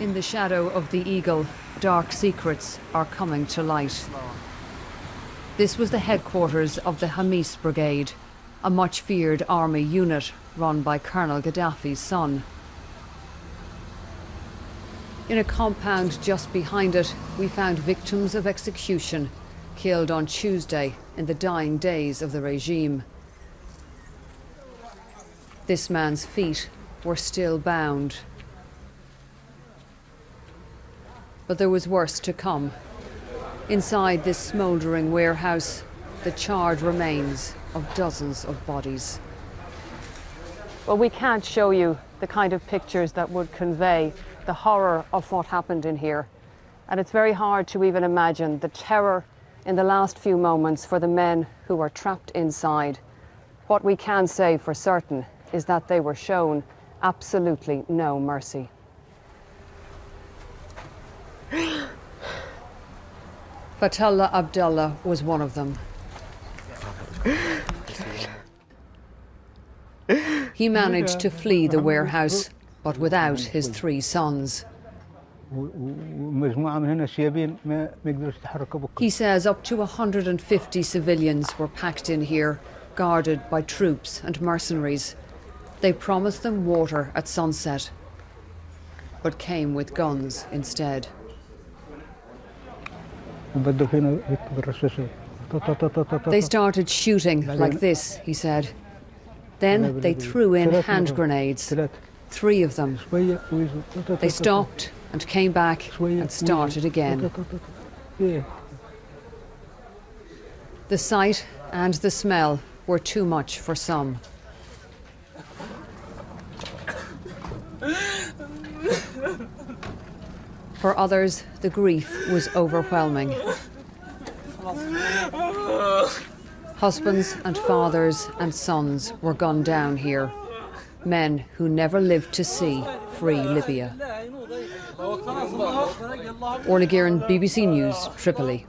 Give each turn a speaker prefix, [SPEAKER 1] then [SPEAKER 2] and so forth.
[SPEAKER 1] In the shadow of the eagle, dark secrets are coming to light. This was the headquarters of the Hamis Brigade, a much feared army unit run by Colonel Gaddafi's son. In a compound just behind it, we found victims of execution, killed on Tuesday in the dying days of the regime. This man's feet were still bound. But there was worse to come. Inside this smouldering warehouse, the charred remains of dozens of bodies. Well, we can't show you the kind of pictures that would convey the horror of what happened in here. And it's very hard to even imagine the terror in the last few moments for the men who were trapped inside. What we can say for certain is that they were shown absolutely no mercy. Fatullah Abdullah was one of them. He managed to flee the warehouse, but without his 3 sons. He says up to 150 civilians were packed in here, guarded by troops and mercenaries. They promised them water at sunset, but came with guns instead. They started shooting like this, he said. Then they threw in hand grenades, 3 of them. They stopped and came back and started again. The sight and the smell were too much for some. For others, the grief was overwhelming. Husbands and fathers and sons were gunned down here. Men who never lived to see free Libya. Orla Guerin, BBC News, Tripoli.